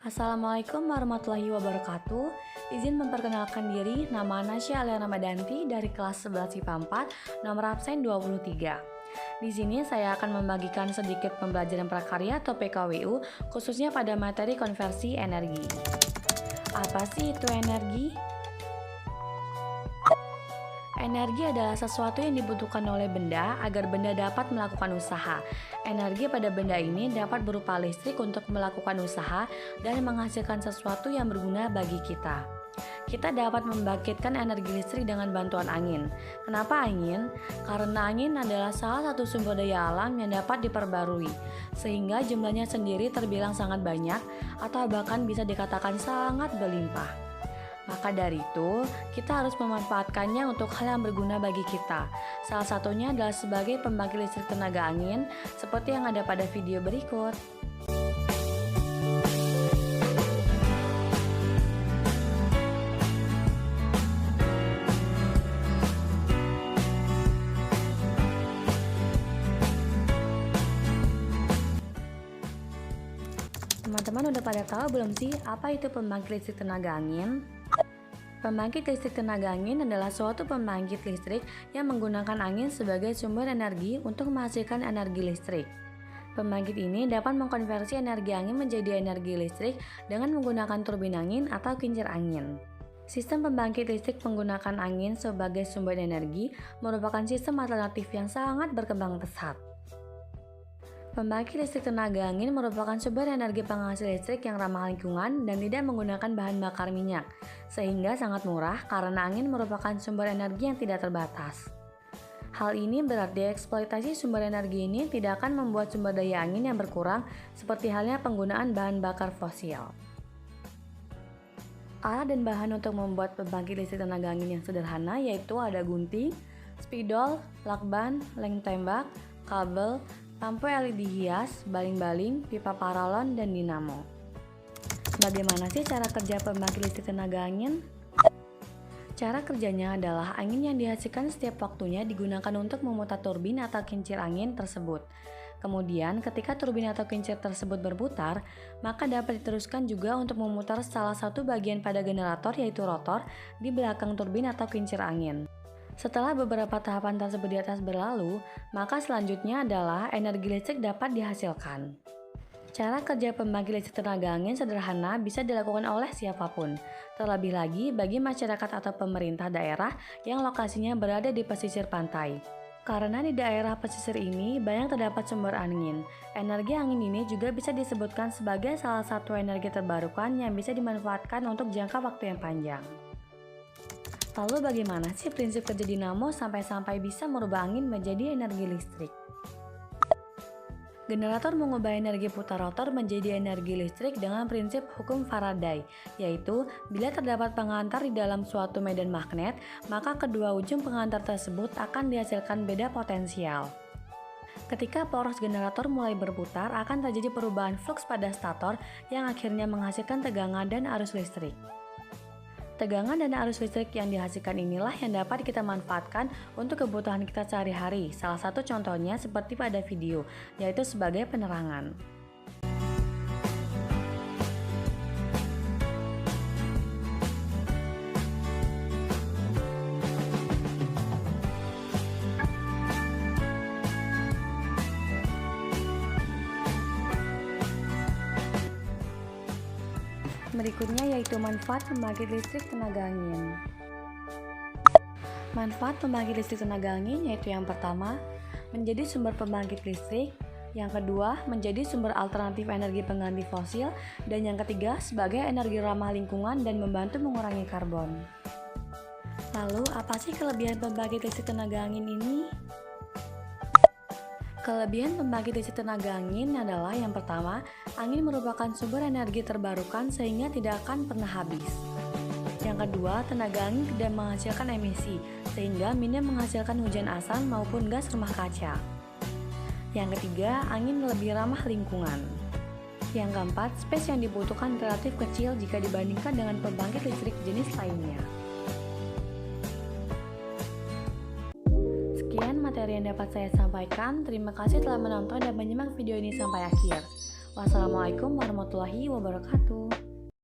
Assalamualaikum warahmatullahi wabarakatuh. Izin memperkenalkan diri, nama Nasya Alia Ramadanti dari kelas 11 IPA 4, nomor absen 23. Di sini saya akan membagikan sedikit pembelajaran prakarya atau PKWU, khususnya pada materi konversi energi. Apa sih itu energi? Energi adalah sesuatu yang dibutuhkan oleh benda agar benda dapat melakukan usaha. Energi pada benda ini dapat berupa listrik untuk melakukan usaha dan menghasilkan sesuatu yang berguna bagi kita. Kita dapat membangkitkan energi listrik dengan bantuan angin. Kenapa angin? Karena angin adalah salah satu sumber daya alam yang dapat diperbarui, sehingga jumlahnya sendiri terbilang sangat banyak atau bahkan bisa dikatakan sangat berlimpah. Maka dari itu, kita harus memanfaatkannya untuk hal yang berguna bagi kita. Salah satunya adalah sebagai pembangkit listrik tenaga angin, seperti yang ada pada video berikut. Teman-teman udah pada tahu belum sih apa itu pembangkit listrik tenaga angin? Pembangkit listrik tenaga angin adalah suatu pembangkit listrik yang menggunakan angin sebagai sumber energi untuk menghasilkan energi listrik. Pembangkit ini dapat mengkonversi energi angin menjadi energi listrik dengan menggunakan turbin angin atau kincir angin. Sistem pembangkit listrik menggunakan angin sebagai sumber energi merupakan sistem alternatif yang sangat berkembang pesat. Pembangkit listrik tenaga angin merupakan sumber energi penghasil listrik yang ramah lingkungan dan tidak menggunakan bahan bakar minyak, sehingga sangat murah karena angin merupakan sumber energi yang tidak terbatas. Hal ini berarti eksploitasi sumber energi ini tidak akan membuat sumber daya angin yang berkurang, seperti halnya penggunaan bahan bakar fosil. Alat dan bahan untuk membuat pembangkit listrik tenaga angin yang sederhana yaitu ada gunting, spidol, lakban, lem tembak, kabel, lampu LED hias, baling-baling, pipa paralon, dan dinamo. Bagaimana sih cara kerja pembangkit listrik tenaga angin? Cara kerjanya adalah angin yang dihasilkan setiap waktunya digunakan untuk memutar turbin atau kincir angin tersebut. Kemudian, ketika turbin atau kincir tersebut berputar, maka dapat diteruskan juga untuk memutar salah satu bagian pada generator yaitu rotor di belakang turbin atau kincir angin. Setelah beberapa tahapan tersebut di atas berlalu, maka selanjutnya adalah energi listrik dapat dihasilkan. Cara kerja pembangkit listrik tenaga angin sederhana bisa dilakukan oleh siapapun, terlebih lagi bagi masyarakat atau pemerintah daerah yang lokasinya berada di pesisir pantai. Karena di daerah pesisir ini banyak terdapat sumber angin, energi angin ini juga bisa disebutkan sebagai salah satu energi terbarukan yang bisa dimanfaatkan untuk jangka waktu yang panjang. Lalu bagaimana sih prinsip kerja dinamo sampai bisa merubah angin menjadi energi listrik? Generator mengubah energi putar rotor menjadi energi listrik dengan prinsip hukum Faraday, yaitu bila terdapat pengantar di dalam suatu medan magnet, maka kedua ujung pengantar tersebut akan dihasilkan beda potensial. Ketika poros generator mulai berputar, akan terjadi perubahan fluks pada stator yang akhirnya menghasilkan tegangan dan arus listrik. Tegangan dan arus listrik yang dihasilkan inilah yang dapat kita manfaatkan untuk kebutuhan kita sehari-hari. Salah satu contohnya seperti pada video, yaitu sebagai penerangan. Berikutnya yaitu manfaat pembangkit listrik tenaga angin. Manfaat pembangkit listrik tenaga angin yaitu yang pertama, menjadi sumber pembangkit listrik, yang kedua, menjadi sumber alternatif energi pengganti fosil, dan yang ketiga, sebagai energi ramah lingkungan dan membantu mengurangi karbon. Lalu, apa sih kelebihan pembangkit listrik tenaga angin ini? Kelebihan pembangkit listrik tenaga angin adalah yang pertama, angin merupakan sumber energi terbarukan sehingga tidak akan pernah habis. Yang kedua, tenaga angin tidak menghasilkan emisi sehingga minim menghasilkan hujan asam maupun gas rumah kaca. Yang ketiga, angin lebih ramah lingkungan. Yang keempat, space yang dibutuhkan relatif kecil jika dibandingkan dengan pembangkit listrik jenis lainnya. Sekian materi yang dapat saya sampaikan. Terima kasih telah menonton dan menyimak video ini sampai akhir. Wassalamualaikum warahmatullahi wabarakatuh.